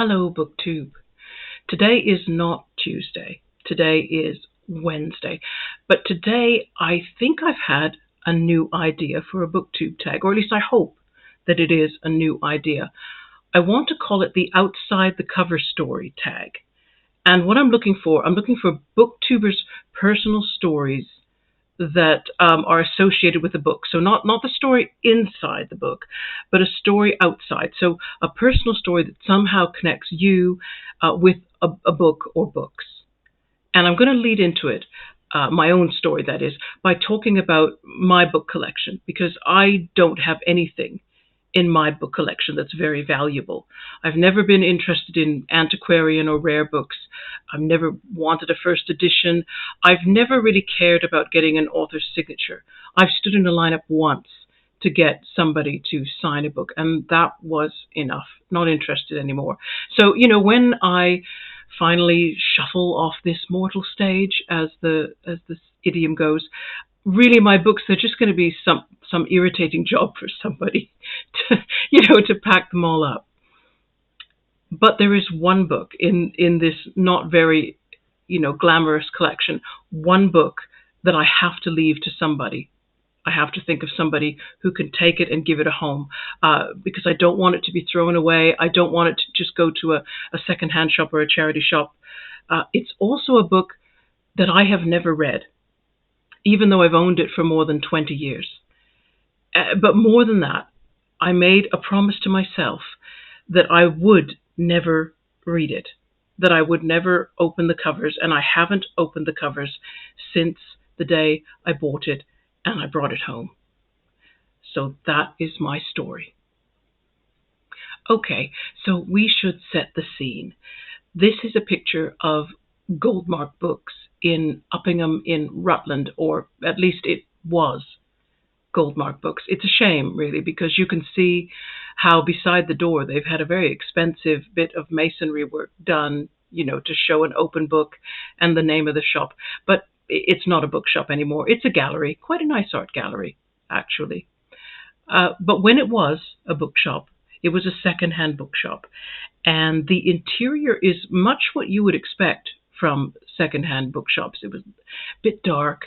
Hello, Booktube. Today is not Tuesday. Today is Wednesday. But today, I think I've had a new idea for a Booktube tag, or at least I hope that it is a new idea. I want to call it the Outside the Cover Story tag. And what I'm looking for Booktubers' personal stories that are associated with the book. So not the story inside the book, but a story outside. So a personal story that somehow connects you with a book or books. And I'm going to lead into it, my own story that is, by talking about my book collection, because I don't have anything in my book collection that's very valuable. I've never been interested in antiquarian or rare books. I've never wanted a first edition. I've never really cared about getting an author's signature. I've stood in a lineup once to get somebody to sign a book, and that was enough. Not interested anymore. So, when I finally shuffle off this mortal stage, as the idiom goes, really my books, they're just going to be some irritating job for somebody to pack them all up. But there is one book in this not very glamorous collection, one book that I have to leave to somebody. I have to think of somebody who can take it and give it a home, because I don't want it to be thrown away. I don't want it to just go to a secondhand shop or a charity shop. It's also a book that I have never read, even though I've owned it for more than 20 years. But more than that, I made a promise to myself that I would never read it, that I would never open the covers, and I haven't opened the covers since the day I bought it and I brought it home. So that is my story. Okay, so we should set the scene. This is a picture of Goldmark Books in Uppingham in Rutland, or at least it was Goldmark Books. It's a shame, really, because you can see how beside the door they've had a very expensive bit of masonry work done, to show an open book and the name of the shop. But it's not a bookshop anymore. It's a gallery, quite a nice art gallery, actually. But when it was a bookshop, it was a second-hand bookshop. And the interior is much what you would expect from second-hand bookshops. It was a bit dark,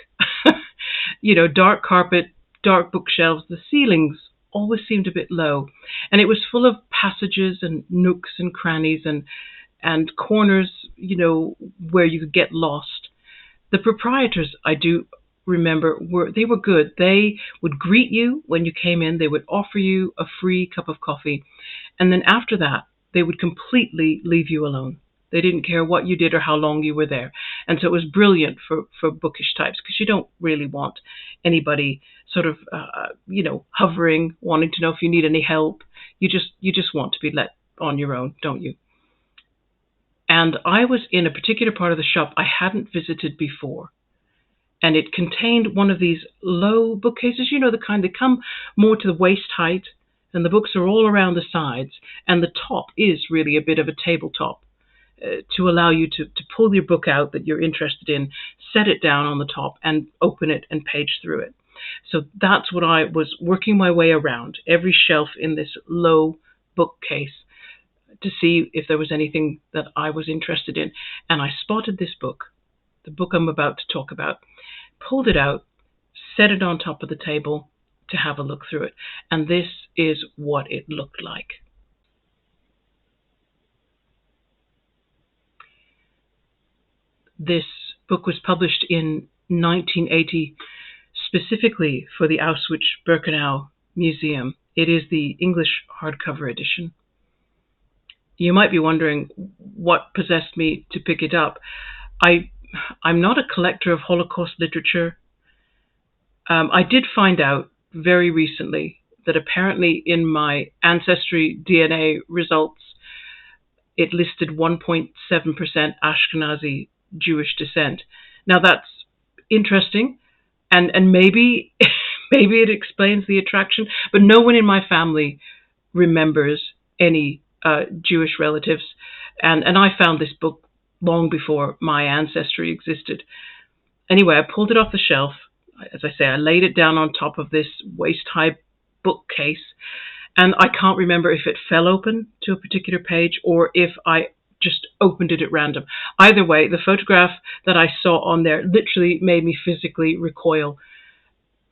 dark carpet, dark bookshelves. The ceilings always seemed a bit low. And it was full of passages and nooks and crannies and corners, where you could get lost. The proprietors, I do remember, were good. They would greet you when you came in. They would offer you a free cup of coffee. And then after that, they would completely leave you alone. They didn't care what you did or how long you were there. And so it was brilliant for bookish types, because you don't really want anybody sort of, hovering, wanting to know if you need any help. You just want to be let on your own, don't you? And I was in a particular part of the shop I hadn't visited before. And it contained one of these low bookcases, the kind that come more to the waist height, and the books are all around the sides, and the top is really a bit of a tabletop to allow you to pull your book out that you're interested in, set it down on the top, and open it and page through it. So that's what I was working my way around, every shelf in this low bookcase, to see if there was anything that I was interested in. And I spotted this book, the book I'm about to talk about, pulled it out, set it on top of the table to have a look through it. And this is what it looked like. This book was published in 1980, specifically for the Auschwitz-Birkenau Museum. It is the English hardcover edition. You might be wondering what possessed me to pick it up. I'm not a collector of Holocaust literature. I did find out very recently that apparently in my Ancestry DNA results, it listed 1.7% Ashkenazi Jewish descent. Now that's interesting, and maybe it explains the attraction, but no one in my family remembers any Jewish relatives, and I found this book long before my ancestry existed. Anyway, I pulled it off the shelf. As I say, I laid it down on top of this waist-high bookcase, And I can't remember if it fell open to a particular page or if I just opened it at random. Either way, the photograph that I saw on there literally made me physically recoil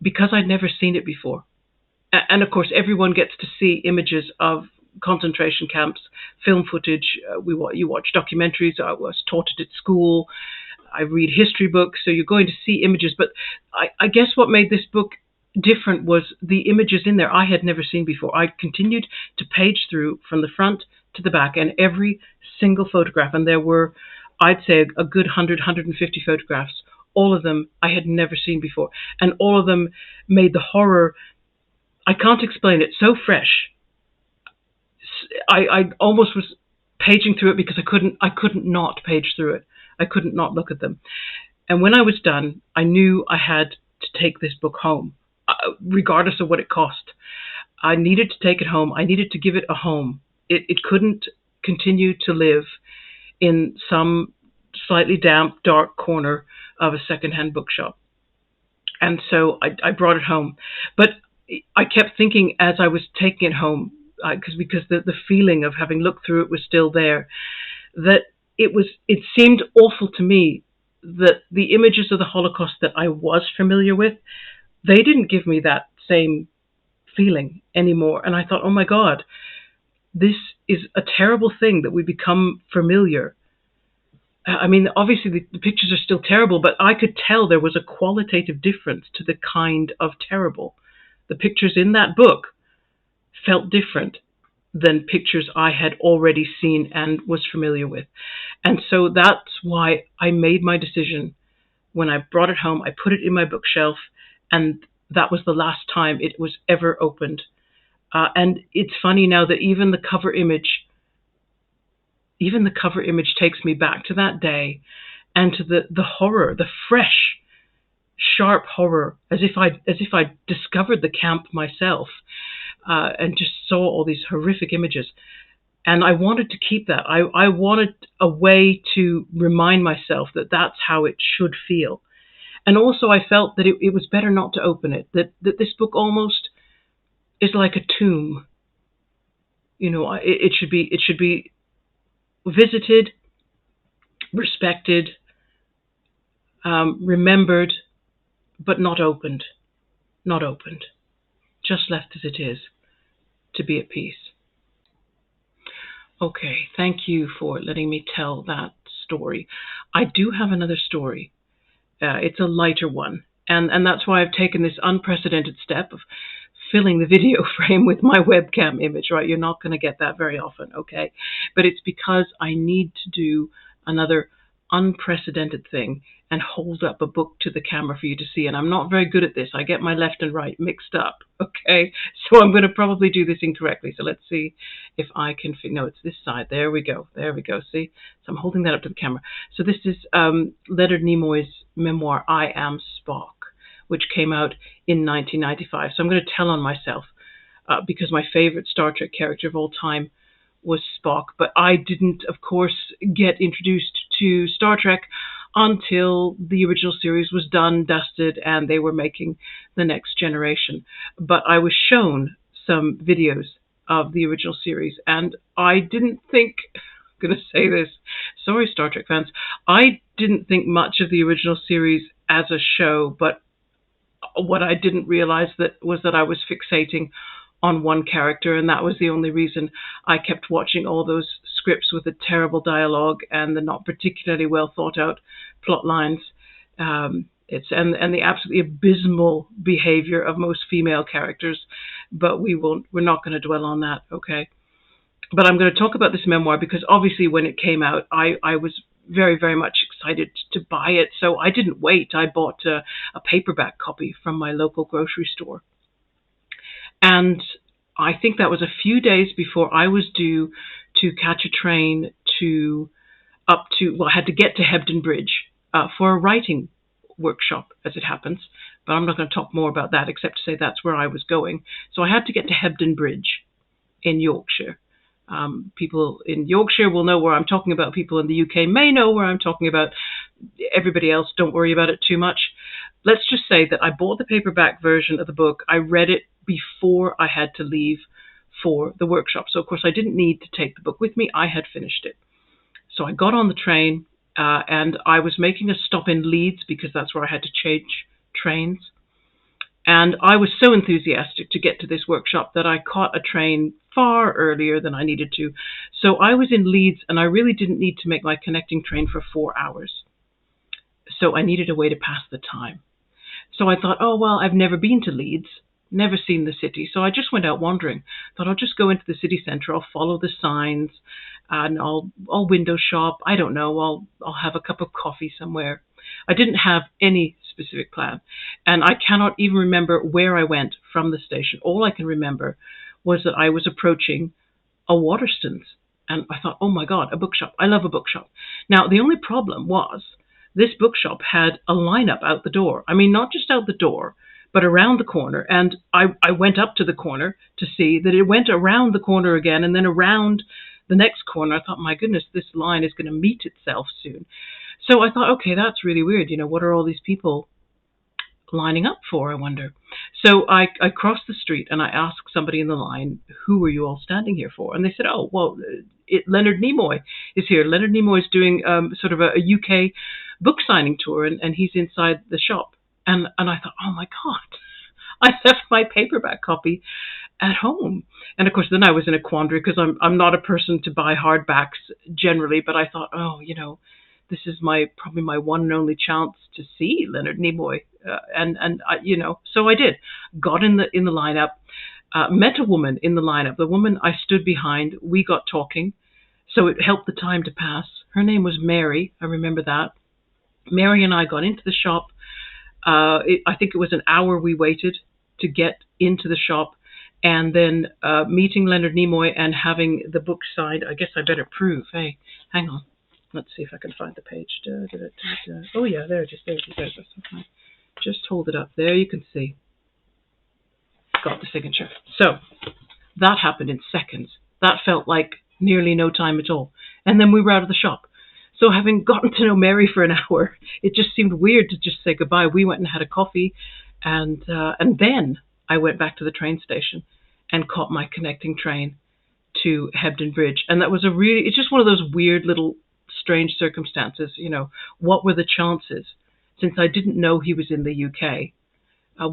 because I'd never seen it before. And of course, everyone gets to see images of concentration camps, film footage. You watch documentaries. I was taught it at school. I read history books, so you're going to see images. But I guess what made this book different was the images in there I had never seen before. I continued to page through from the front to the back, and every single photograph, and there were, I'd say, a good 100, 150 photographs. All of them I had never seen before, and all of them made the horror, I can't explain it, so fresh. I almost was paging through it because I couldn't not page through it. I couldn't not look at them. And when I was done, I knew I had to take this book home, regardless of what it cost. I needed to take it home. I needed to give it a home. It couldn't continue to live in some slightly damp, dark corner of a secondhand bookshop. And so I brought it home. But I kept thinking as I was taking it home, because the feeling of having looked through it was still there, that it seemed awful to me that the images of the Holocaust that I was familiar with, they didn't give me that same feeling anymore. And I thought, oh my God, this is a terrible thing that we become familiar. I mean, obviously the pictures are still terrible, but I could tell there was a qualitative difference to the kind of terrible. The pictures in that book felt different than pictures I had already seen and was familiar with. And so that's why I made my decision. When I brought it home, I put it in my bookshelf, and that was the last time it was ever opened. And it's funny now that even the cover image takes me back to that day and to the horror, the fresh, sharp horror, as if I discovered the camp myself, and just saw all these horrific images. And I wanted to keep that. I wanted a way to remind myself that that's how it should feel. And also I felt that it was better not to open it, that this book almost is like a tomb. You know, it should be visited, respected, remembered, but not opened. Not opened. Just left as it is, to be at peace. Okay, thank you for letting me tell that story. I do have another story. It's a lighter one, and that's why I've taken this unprecedented step of filling the video frame with my webcam image, right? You're not going to get that very often, okay? But it's because I need to do another unprecedented thing and hold up a book to the camera for you to see. And I'm not very good at this. I get my left and right mixed up, okay? So I'm going to probably do this incorrectly. So let's see if I can... No, it's this side. There we go. There we go. See? So I'm holding that up to the camera. So this is Leonard Nimoy's memoir, I Am Spock, which came out in 1995. So I'm going to tell on myself because my favorite Star Trek character of all time was Spock. But I didn't, of course, get introduced to Star Trek until the original series was done, dusted, and they were making the next generation. But I was shown some videos of the original series, and I didn't think... I'm going to say this. Sorry, Star Trek fans. I didn't think much of the original series as a show, but what I didn't realize was that I was fixating on one character, and that was the only reason I kept watching all those scripts with the terrible dialogue and the not particularly well thought out plot lines. And the absolutely abysmal behavior of most female characters, but we're not going to dwell on that, okay? But I'm going to talk about this memoir because obviously when it came out, I was very, very much excited to buy it. So I didn't wait. I bought a paperback copy from my local grocery store. And I think that was a few days before I was due to catch a train I had to get to Hebden Bridge for a writing workshop, as it happens. But I'm not going to talk more about that except to say that's where I was going. So I had to get to Hebden Bridge in Yorkshire. People in Yorkshire will know where I'm talking about. People in the UK may know where I'm talking about. Everybody else, don't worry about it too much. Let's just say that I bought the paperback version of the book. I read it before I had to leave for the workshop. So, of course, I didn't need to take the book with me. I had finished it. So I got on the train and I was making a stop in Leeds because that's where I had to change trains. And I was so enthusiastic to get to this workshop that I caught a train far earlier than I needed to. So I was in Leeds and I really didn't need to make my connecting train for 4 hours. So I needed a way to pass the time. So I thought, oh, well, I've never been to Leeds, never seen the city. So I just went out wandering. Thought I'll just go into the city centre. I'll follow the signs and I'll window shop. I don't know. I'll have a cup of coffee somewhere. I didn't have any specific plan. And I cannot even remember where I went from the station. All I can remember was that I was approaching a Waterstones. And I thought, oh my God, a bookshop. I love a bookshop. Now, the only problem was this bookshop had a lineup out the door. I mean, not just out the door, but around the corner. And I went up to the corner to see that it went around the corner again and then around the next corner. I thought, my goodness, this line is going to meet itself soon. So I thought, okay, that's really weird. You know, what are all these people lining up for, I wonder? So I crossed the street and I asked somebody in the line, who are you all standing here for? And they said, oh, well, Leonard Nimoy is here. Leonard Nimoy is doing sort of a UK book signing tour, and he's inside the shop. And I thought, oh my God, I left my paperback copy at home. And of course, then I was in a quandary because I'm not a person to buy hardbacks generally, but I thought, oh, you know, this is probably my one and only chance to see Leonard Nimoy, and you know, so I did. Got in the lineup, met a woman in the lineup. The woman I stood behind, we got talking, so it helped the time to pass. Her name was Mary. I remember that. Mary and I got into the shop. I think it was an hour we waited to get into the shop, and then meeting Leonard Nimoy and having the book signed. I guess I better prove. Hey, hang on. Let's see if I can find the page. Oh yeah, there it is. There it is. That's okay. Just hold it up. There you can see. Got the signature. So that happened in seconds. That felt like nearly no time at all. And then we were out of the shop. So having gotten to know Mary for an hour, it just seemed weird to just say goodbye. We went and had a coffee, and then I went back to the train station and caught my connecting train to Hebden Bridge. And that was it's just one of those weird little strange circumstances. You know, what were the chances, since I didn't know he was in the UK,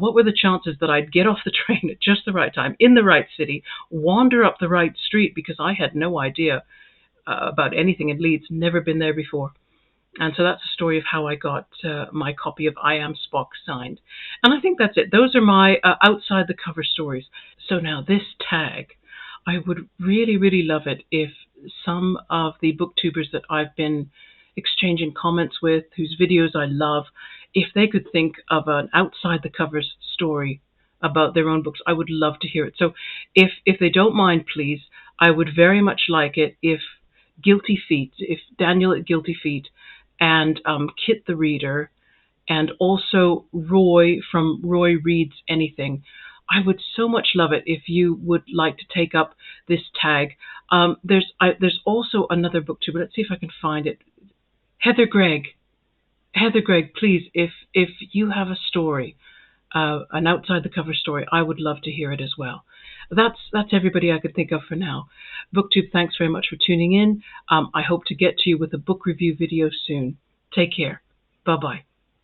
what were the chances that I'd get off the train at just the right time, in the right city, wander up the right street, because I had no idea about anything in Leeds, never been there before. And so that's the story of how I got my copy of I Am Spock signed. And I think that's it. Those are my outside the cover stories. So now this tag, I would really, really love it if some of the booktubers that I've been exchanging comments with, whose videos I love, if they could think of an outside the covers story about their own books, I would love to hear it. So if they don't mind, please, I would very much like it if Daniel at Guilty Feet and Kit the Reader, and also Roy from Roy Reads Anything, I would so much love it if you would like to take up this tag. There's also another booktuber. Let's see if I can find it. Heather Gregg, please, if you have a story, an outside the cover story, I would love to hear it as well. That's everybody I could think of for now. Booktube, thanks very much for tuning in. I hope to get to you with a book review video soon. Take care. Bye-bye.